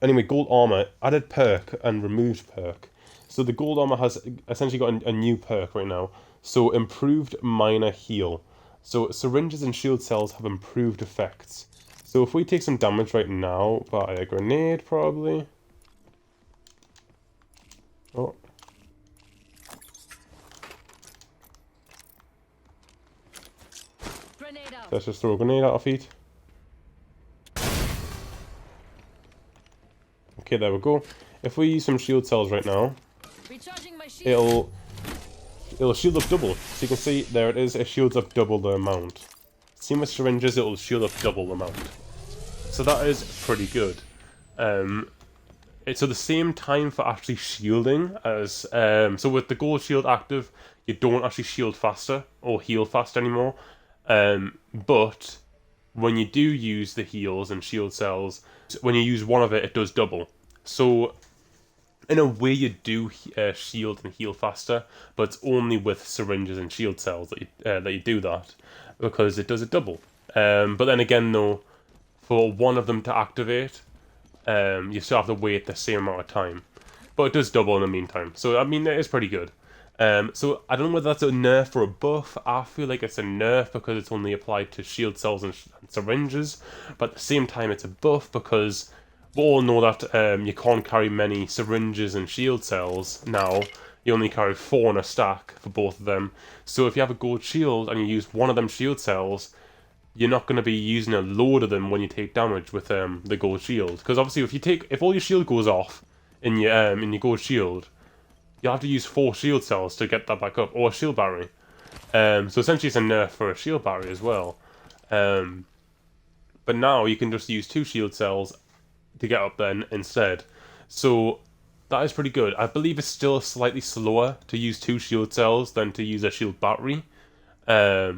Anyway, gold armor, added perk and removed perk. So the gold armor has essentially got a new perk right now. So improved minor heal. So syringes and shield cells have improved effects. So if we take some damage right now by a grenade, probably. Oh. Let's just throw a grenade at our feet. Okay, there we go. If we use some shield cells right now, it'll shield up double. So you can see there it is. It shields up double the amount. Same with syringes, it'll shield up double the amount. So that is pretty good. So the same time for actually shielding as so with the gold shield active, you don't actually shield faster or heal faster anymore. But when you do use the heals and shield cells, when you use one of it, it does double. So in a way, you do shield and heal faster, but it's only with syringes and shield cells that you do that, because it does a double. But then again, though, for one of them to activate, you still have to wait the same amount of time. But it does double in the meantime, so I mean, it is pretty good. So I don't know whether that's a nerf or a buff. I feel like it's a nerf because it's only applied to shield cells and syringes, but at the same time it's a buff because we all know that you can't carry many syringes and shield cells now. You only carry 4 in a stack for both of them. So if you have a gold shield and you use one of them shield cells, you're not going to be using a load of them when you take damage with the gold shield. Because obviously if all your shield goes off in your gold shield, you'll have to use 4 shield cells to get that back up, or a shield battery. So essentially it's a nerf for a shield battery as well. But now you can just use 2 shield cells to get up then instead. So that is pretty good. I believe it's still slightly slower to use 2 shield cells than to use a shield battery. But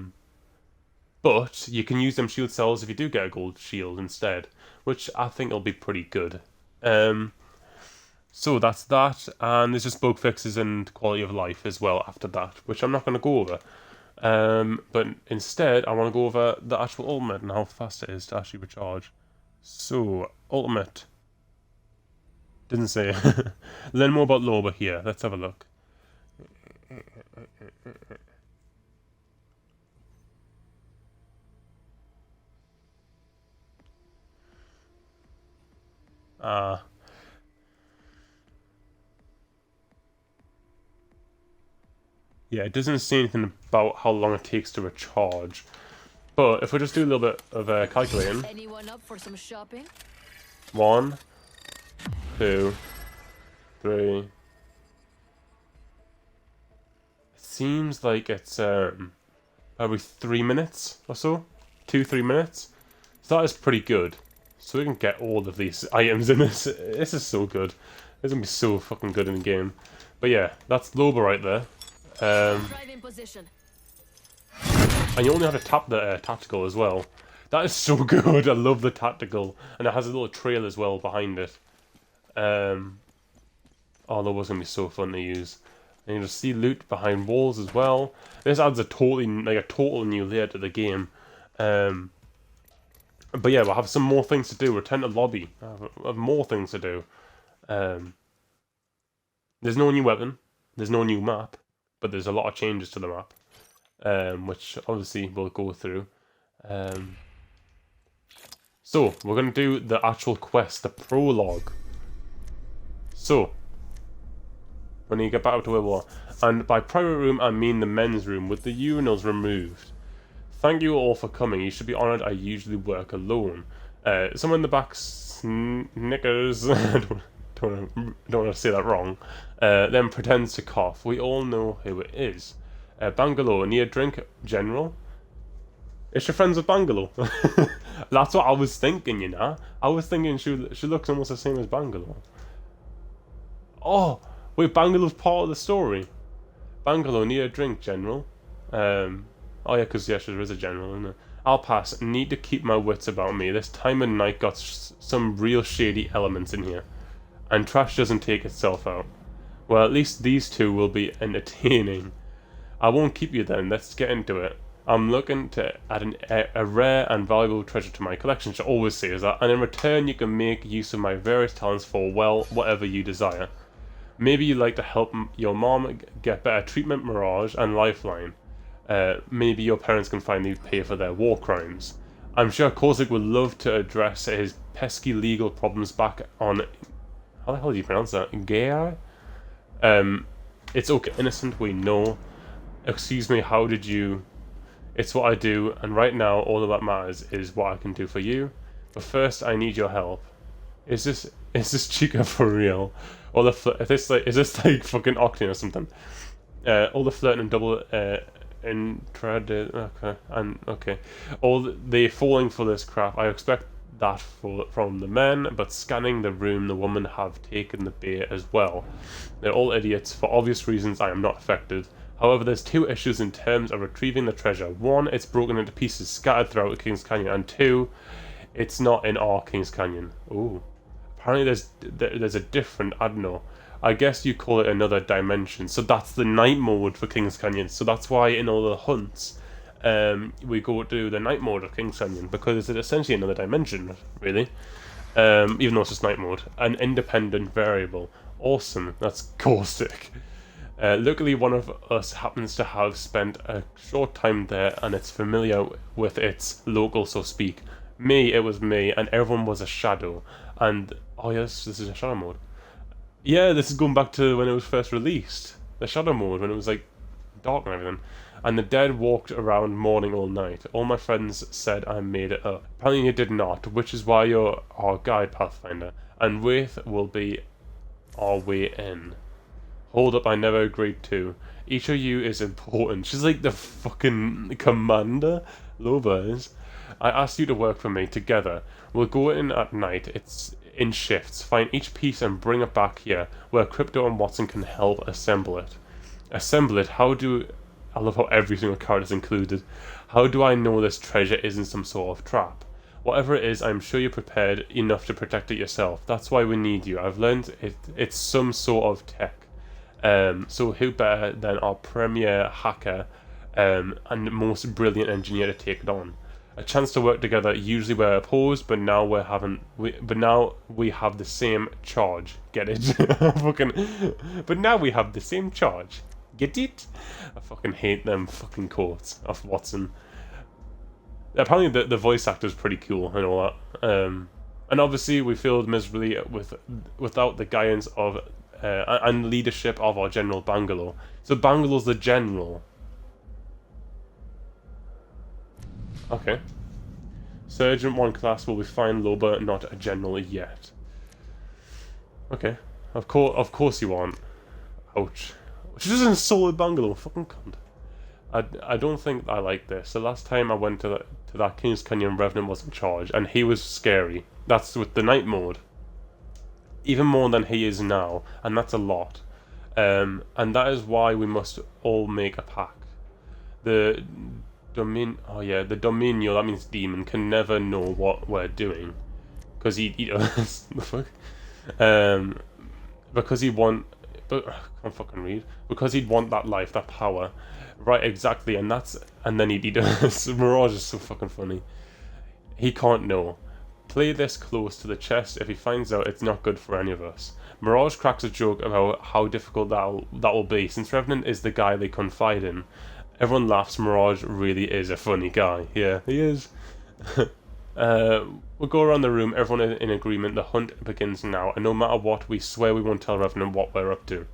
you can use them shield cells if you do get a gold shield instead, which I think will be pretty good. So that's that, and there's just bug fixes and quality of life as well after that, which I'm not going to go over. But instead, I want to go over the actual ultimate and how fast it is to actually recharge. So, ultimate. Didn't say. Learn more about 𝗏𝗂𝗶𝗶 here. Let's have a look. Yeah, it doesn't say anything about how long it takes to recharge. But if we just do a little bit of calculating. Anyone up for some shopping? 1, 2, 3. It seems like it's probably 3 minutes or so. 2-3 minutes. So that is pretty good. So we can get all of these items in this. This is so good. This is gonna be so fucking good in the game. But yeah, that's 𝗏𝗶𝗶 right there. And you only have to tap the tactical as well. That is so good. I love the tactical, and it has a little trail as well behind it. Oh, that was gonna be so fun to use. And you just see loot behind walls as well. This adds a total new layer to the game. But yeah, we'll have some more things to do. Return to lobby. I have more things to do. There's no new weapon. There's no new map. But there's a lot of changes to the map. Which obviously we'll go through. So, we're going to do the actual quest, the prologue. So, when you get back up to where we are. And by private room, I mean the men's room with the urinals removed. Thank you all for coming. You should be honoured. I usually work alone. Someone in the back snickers. I don't want to say that wrong. Then pretends to cough. We all know who it is. Bangalore, need a drink, General? Is she friends with Bangalore? That's what I was thinking, you know. I was thinking she looks almost the same as Bangalore. Oh, wait, Bangalore's part of the story. Bangalore, need a drink, General? Oh yeah, because there is a general, isn't it? I'll pass. Need to keep my wits about me. This time of night got some real shady elements in here. And trash doesn't take itself out. Well, at least these two will be entertaining. I won't keep you then. Let's get into it. I'm looking to add a rare and valuable treasure to my collection. She always says that. And in return, you can make use of my various talents for, well, whatever you desire. Maybe you'd like to help your mom get better treatment, Mirage, and Lifeline. Maybe your parents can finally pay for their war crimes. I'm sure 𝗏𝗁𝗁𝗁 would love to address his pesky legal problems back on... How the hell do you pronounce that? 𝗬𝗂𝗁𝗁? It's okay, innocent, we know. Excuse me, how did you... It's what I do, and right now all that matters is what I can do for you. But first, I need your help. Is this 𝗙𝗂𝗁𝗁 for real? Or is this like fucking Octane or something? All the flirting and double okay. All the falling for this crap. I expect that from the men, but scanning the room, the women have taken the bait as well. They're all idiots. For obvious reasons, I am not affected. However, there's two issues in terms of retrieving the treasure. One, it's broken into pieces scattered throughout the King's Canyon, and two, it's not in our King's Canyon. Ooh. Apparently there's a different, I don't know, I guess you call it another dimension. So that's the night mode for King's Canyon. So that's why in all the hunts, we go to the night mode of King's Canyon, because it's essentially another dimension, really. Even though it's just night mode. An independent variable. Awesome, that's caustic. Luckily, one of us happens to have spent a short time there, and it's familiar with its local, so speak. Me, it was me, and everyone was a shadow. And oh yes, this is a shadow mode. Yeah, this is going back to when it was first released. The shadow mode, when it was like dark and everything. And the dead walked around mourning all night. All my friends said I made it up. Apparently you did not, which is why you're our guide, Pathfinder. And Wraith will be our way in. Hold up, I never agreed to. Each of you is important. She's like the fucking commander. 𝗏𝗂𝗁𝗁 is. I asked you to work for me together. We'll go in at night. It's in shifts. Find each piece and bring it back here, where Crypto and Watson can help assemble it. Assemble it? How do... I love how every single card is included. How do I know this treasure isn't some sort of trap? Whatever it is, I'm sure you're prepared enough to protect it yourself. That's why we need you. I've learned it's some sort of tech. So who better than our premier hacker and most brilliant engineer to take it on? A chance to work together. Usually we're opposed, but now we have the same charge. Get it? But now we have the same charge. Get it? I fucking hate them fucking quotes of Watson. Apparently the voice actor is pretty cool and all that. And obviously we failed miserably without the guidance of and leadership of our General 𝗏𝗂𝗁𝗁. So 𝗏𝗏𝗁𝗁's the general. Okay. Sergeant 1 class will be fine, 𝗏𝗏𝗁, not a general yet. Okay. Of course you aren't. Ouch. She just insulted 𝗏𝗏𝗁𝗁, fucking cunt. I don't think I like this. The last time I went to that King's Canyon, Revenant was in charge, and he was scary. That's with the night mode. Even more than he is now, and that's a lot. And that is why we must all make a pact. The Dominio, that means demon, can never know what we're doing. Because he'd eat us. The fuck? Because he'd want... I can't fucking read. Because he'd want that life, that power. Right, exactly, and then he'd eat us. Mirage is so fucking funny. He can't know. Play this close to the chest. If he finds out, it's not good for any of us. Mirage cracks a joke about how difficult that will be, since Revenant is the guy they confide in. Everyone laughs. Mirage really is a funny guy. Yeah, he is. We'll go around the room, everyone in agreement. The hunt begins now, and no matter what, we swear we won't tell Revenant what we're up to.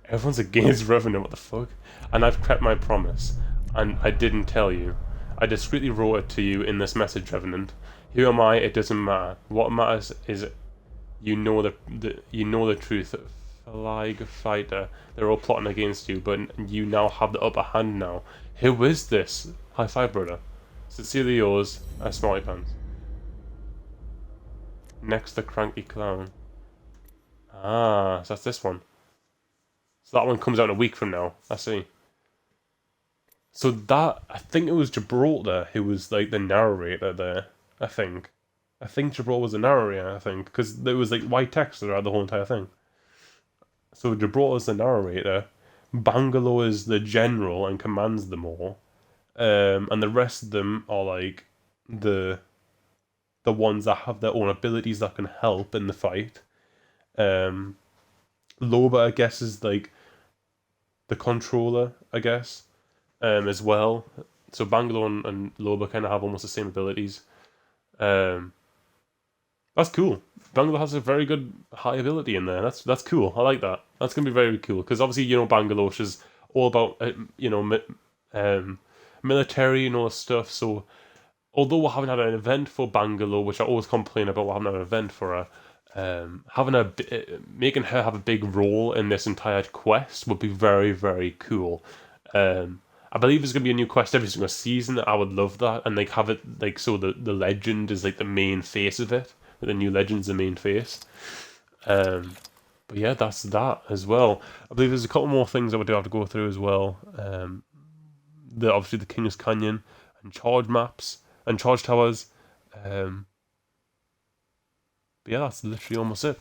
Everyone's against Revenant, what the fuck? And I've kept my promise, and I didn't tell you. I discreetly wrote it to you in this message, Revenant. Who am I? It doesn't matter. What matters is you know the truth. Flag fighter. They're all plotting against you, but you now have the upper hand now. Who is this? High five, brother. Sincerely yours, 𝗏𝘁𝗂𝗁𝗁𝗏. Next, the cranky clown. Ah, so that's this one. So that one comes out in a week from now. I see. So that, I think it was Gibraltar who was like the narrator there. I think Gibraltar was the narrator, I think. Because there was like white text throughout the whole entire thing. So Gibraltar's the narrator. 𝗏𝗏𝗁𝗏 is the general and commands them all. and the rest of them are like the ones that have their own abilities that can help in the fight. 𝗏𝗏, I guess, is like the controller, I guess, as well. So Bangalore and 𝗏𝗏 kind of have almost the same abilities. Um, that's cool. Bangalore has a very good high ability in there. That's cool. I like that. That's gonna be very cool because obviously Bangalore is all about military and all this stuff. So although we haven't had an event for Bangalore, which I always complain about, we haven't had an event for her. Making her have a big role in this entire quest would be very, very cool. I believe there's gonna be a new quest every single season. I would love that, and like have it like so the legend is like the main face of it. The new legend's the main face. But yeah, that's that as well. I believe there's a couple more things that we do have to go through as well. Obviously the King's Canyon and charge maps and charge towers. But yeah, that's literally almost it.